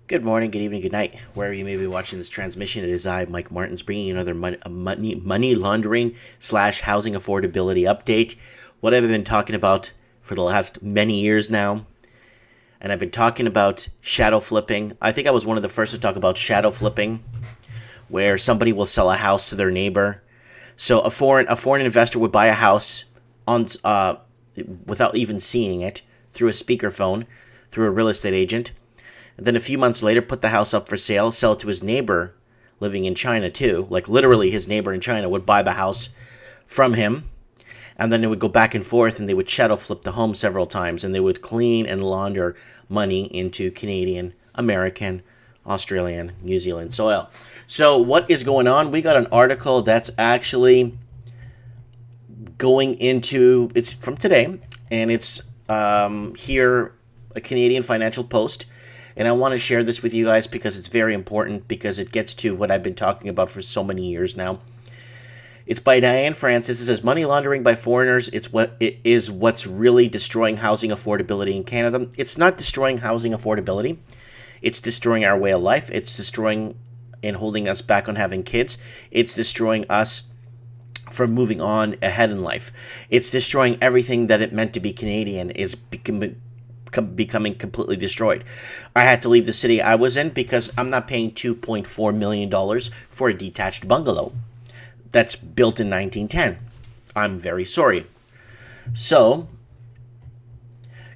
Good morning, good evening, good night. Wherever you may be watching this transmission, it is I, Mike Martins, bringing you another money laundering slash housing affordability update. What I've been talking about for the last many years now, and I've been talking about shadow flipping. I think I was one of the first to talk about shadow flipping, where somebody will sell a house to their neighbor. So a foreign investor would buy a house on without even seeing it through a speakerphone, through a real estate agent. And then a few months later, put the house up for sale, sell it to his neighbor living in China too. Like literally his neighbor in China would buy the house from him. And then they would go back and forth and they would shadow flip the home several times. And they would clean and launder money into Canadian, American, Australian, New Zealand soil. So what is going on? We got an article that's actually going into, it's from today. And it's here, a Canadian Financial Post. And I want to share this with you guys because it's very important, because it gets to what I've been talking about for so many years now. It's by Diane Francis. It says, money laundering by foreigners, it is what's really destroying housing affordability in Canada. It's not destroying housing affordability. It's destroying our way of life. It's destroying and holding us back on having kids. It's destroying us from moving on ahead in life. It's destroying everything that it meant to be Canadian is becoming completely destroyed. I had to leave the city I was in because I'm not paying $2.4 million for a detached bungalow that's built in 1910. I'm very sorry. So,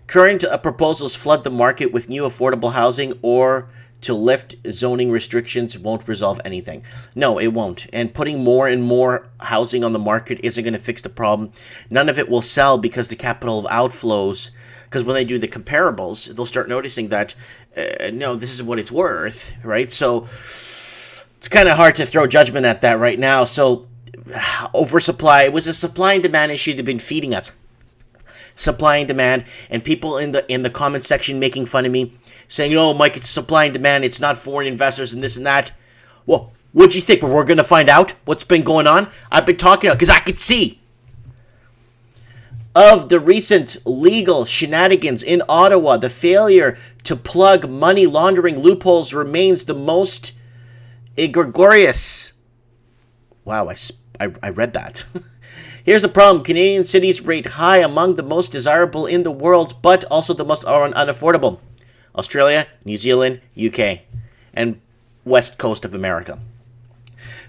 current proposals flood the market with new affordable housing or to lift zoning restrictions won't resolve anything. No, it won't. And putting more and more housing on the market isn't going to fix the problem. None of it will sell because the capital of outflows, because when they do the comparables, they'll start noticing that, no, this is what it's worth, right? So it's kind of hard to throw judgment at that right now. So oversupply, it was a supply and demand issue they've been feeding us. Supply and demand, and people in the comment section making fun of me, saying, "Oh, Mike, it's supply and demand. It's not foreign investors and this and that." Well, what'd you think? We're going to find out what's been going on? I've been talking because I could see. Of the recent legal shenanigans in Ottawa, the failure to plug money laundering loopholes remains the most egregious. Wow, I read that. Here's the problem. Canadian cities rate high among the most desirable in the world, but also the most unaffordable. Australia, New Zealand, UK, and west coast of America.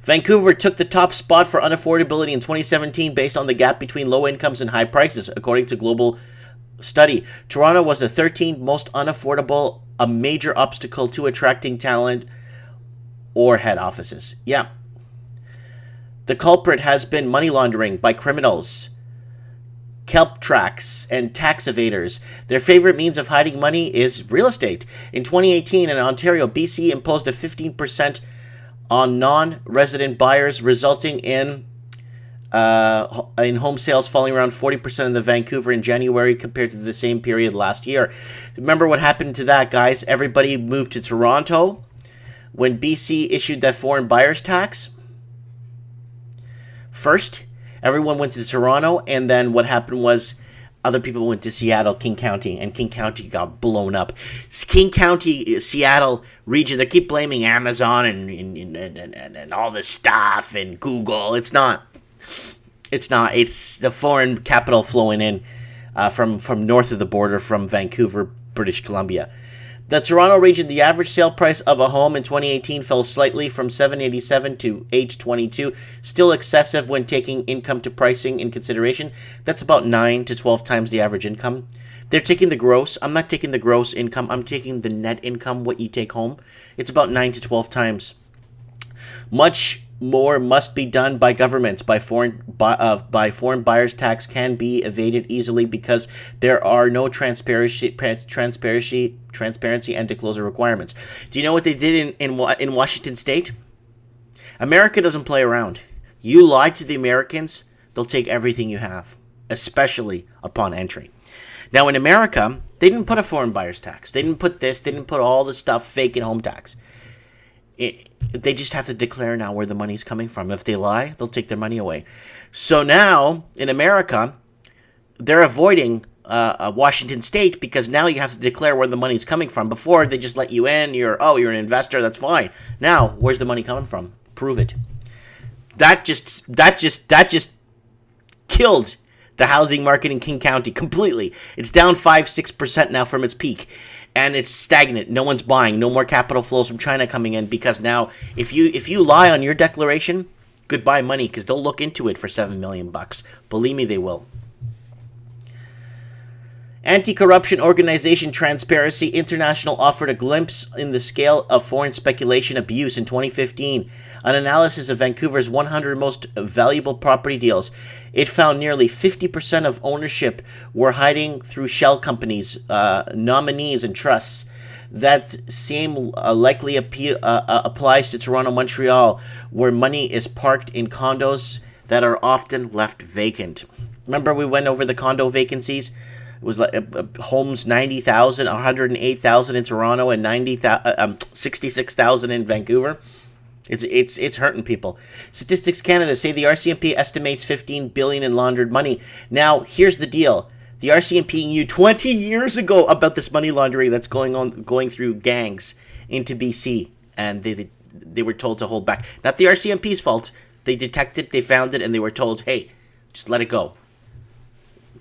Vancouver took the top spot for unaffordability in 2017 based on the gap between low incomes and high prices, according to global study. Toronto was the 13th most unaffordable, a major obstacle to attracting talent or head offices. Yeah. The culprit has been money laundering by criminals, kelp tracks, and tax evaders. Their favorite means of hiding money is real estate. In 2018, in Ontario, BC imposed a 15% on non-resident buyers, resulting in home sales falling around 40% in the Vancouver in January compared to the same period last year. Remember what happened to that, guys? Everybody moved to Toronto when BC issued that foreign buyers tax. First, everyone went to Toronto, and then what happened was other people went to Seattle, King County, and King County got blown up. King County, Seattle region, they keep blaming Amazon and all this stuff and Google. It's not. It's the foreign capital flowing in from north of the border from Vancouver, British Columbia. The Toronto region, the average sale price of a home in 2018 fell slightly from $787 to $822, still excessive when taking income to pricing in consideration. That's about 9 to 12 times the average income. They're taking the gross. I'm not taking the gross income. I'm taking the net income, what you take home. It's about 9 to 12 times. Much more must be done by governments. By foreign buyers tax can be evaded easily because there are no transparency and disclosure requirements. Do you know what they did in Washington State? America doesn't play around. You lie to the Americans, they'll take everything you have, especially upon entry. Now in America, they didn't put a foreign buyers tax. They didn't put this. They didn't put all the stuff fake in home tax. They just have to declare now where the money's coming from. If they lie, they'll take their money away. So now, in America, they're avoiding Washington State, because now you have to declare where the money's coming from. Before, they just let you in. You're an investor. That's fine. Now, where's the money coming from? Prove it. That just killed the housing market in King County completely. It's down 5-6% now from its peak, and it's stagnant. No one's buying. No more capital flows from China coming in, because now if you lie on your declaration, goodbye money, because they'll look into it for $7 million. Believe me, they will. Anti-corruption organization Transparency International offered a glimpse in the scale of foreign speculation abuse in 2015. An analysis of Vancouver's 100 most valuable property deals. It found nearly 50% of ownership were hiding through shell companies, nominees, and trusts. That same likely applies to Toronto, Montreal, where money is parked in condos that are often left vacant. Remember we went over the condo vacancies? It was like homes 90,000, 108,000 in Toronto, and 66,000 in Vancouver. It's hurting people. Statistics Canada say the RCMP estimates $15 billion in laundered money. Now, here's the deal. The RCMP knew 20 years ago about this money laundering that's going through gangs into BC, and they were told to hold back. Not the RCMP's fault. They detected, they found it, and they were told, hey, just let it go.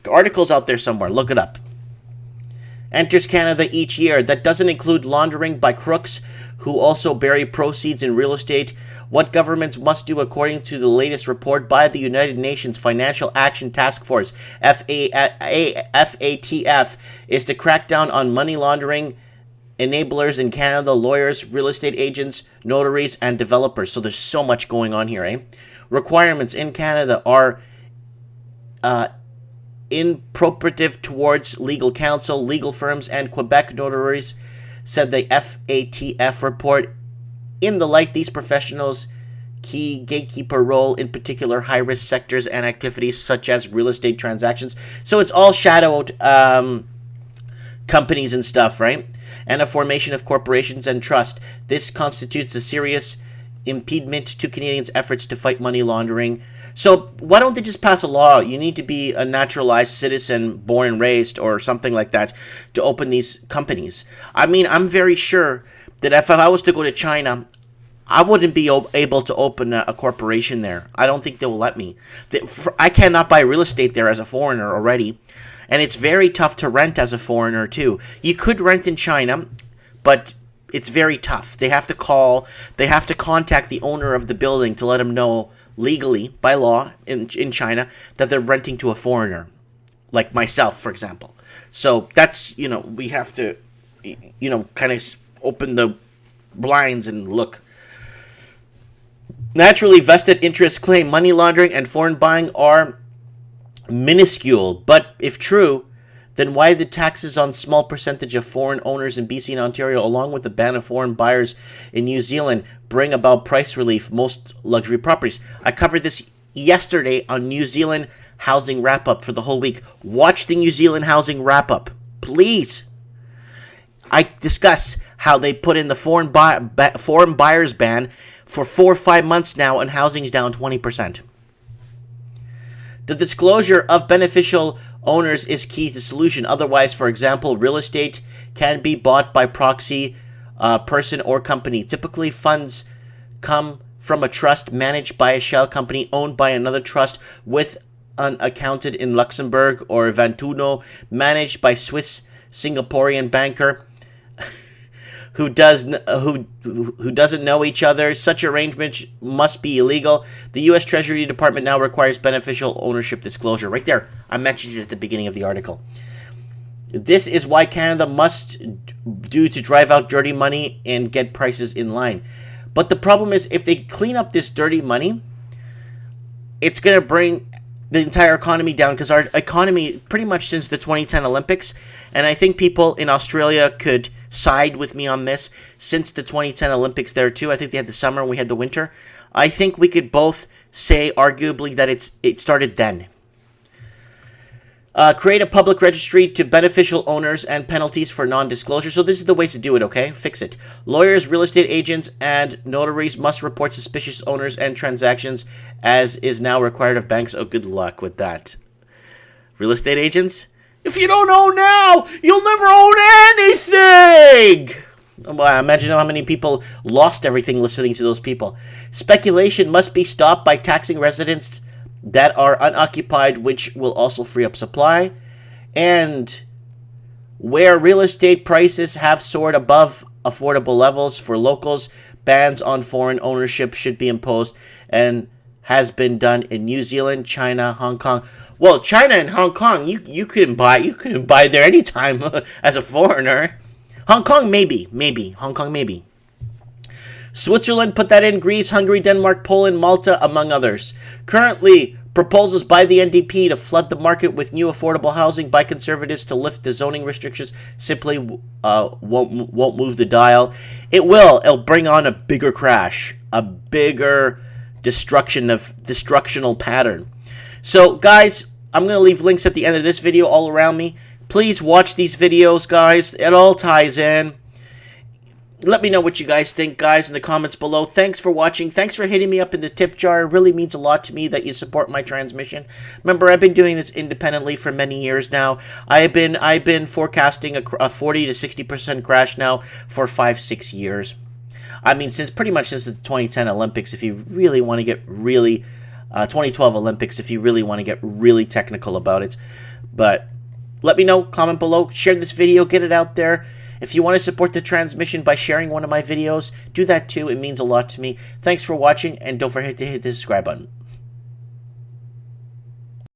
The article's out there somewhere. Look it up. Enters Canada each year. That doesn't include laundering by crooks who also bury proceeds in real estate. What governments must do, according to the latest report by the United Nations Financial Action Task Force, FATF, is to crack down on money laundering enablers in Canada: lawyers, real estate agents, notaries, and developers. So there's so much going on here, eh? Requirements in Canada are imperative towards legal counsel, legal firms, and Quebec notaries, said the FATF report. In the light, these professionals' key gatekeeper role, in particular high-risk sectors and activities such as real estate transactions. So it's all shadowed companies and stuff, right? And a formation of corporations and trust. This constitutes a serious impediment to Canadians' efforts to fight money laundering. So why don't they just pass a law? You need to be a naturalized citizen, born and raised, or something like that, to open these companies. I mean, I'm very sure that if I was to go to China, I wouldn't be able to open a corporation there. I don't think they will let me. I cannot buy real estate there as a foreigner already. And it's very tough to rent as a foreigner, too. You could rent in China, but it's very tough. They have to contact the owner of the building to let him know legally, by law, in China, that they're renting to a foreigner, like myself, for example. So that's, we have to, kind of open the blinds and look. Naturally, vested interests claim money laundering and foreign buying are minuscule, but if true, then why the taxes on small percentage of foreign owners in BC and Ontario, along with the ban of foreign buyers in New Zealand, bring about price relief most luxury properties? I covered this yesterday on New Zealand Housing Wrap-Up for the whole week. Watch the New Zealand Housing Wrap-Up, please. I discuss how they put in the foreign buyers ban for 4 or 5 months now, and housing's down 20%. The disclosure of beneficial owners is key to the solution. Otherwise, for example, real estate can be bought by proxy person or company. Typically, funds come from a trust managed by a shell company owned by another trust with an accountant in Luxembourg or Vancouver, managed by Swiss Singaporean banker who doesn't know each other. Such arrangements must be illegal. The U.S. Treasury Department now requires beneficial ownership disclosure. Right there, I mentioned it at the beginning of the article. This is why Canada must do to drive out dirty money and get prices in line. But the problem is, if they clean up this dirty money, it's going to bring the entire economy down, because our economy, pretty much since the 2010 Olympics, and I think people in Australia could side with me on this, since the 2010 Olympics there too. I think they had the summer and we had the winter. I think we could both say, arguably, that it started then. Create a public registry to beneficial owners and penalties for non-disclosure. So this is the ways to do it, okay? Fix it. Lawyers, real estate agents, and notaries must report suspicious owners and transactions, as is now required of banks. Oh, good luck with that. Real estate agents? If you don't own now, you'll never own anything. Well, imagine how many people lost everything listening to those people. Speculation must be stopped by taxing residents that are unoccupied, which will also free up supply. And where real estate prices have soared above affordable levels for locals, bans on foreign ownership should be imposed, and has been done in New Zealand, China, Hong Kong. Well, China and Hong Kong, you couldn't buy there anytime as a foreigner. Hong Kong, maybe. Hong Kong, maybe. Switzerland, put that in. Greece, Hungary, Denmark, Poland, Malta, among others. Currently, proposals by the NDP to flood the market with new affordable housing by conservatives to lift the zoning restrictions simply won't move the dial. It will. It'll bring on a bigger crash, a bigger destructional pattern. So, guys, I'm going to leave links at the end of this video all around me. Please watch these videos, guys. It all ties in. Let me know what you guys think, guys, in the comments below. Thanks for watching. Thanks for hitting me up in the tip jar. It really means a lot to me that you support my transmission. Remember, I've been doing this independently for many years now. I've been forecasting a 40 to 60% crash now for 5-6 years. I mean, pretty much since the 2010 Olympics, if you really want to get really... 2012 Olympics, if you really want to get really technical about it. But let me know, comment below, share this video, get it out there. If you want to support the transmission by sharing one of my videos, do that too. It means a lot to me. Thanks for watching, and don't forget to hit the subscribe button.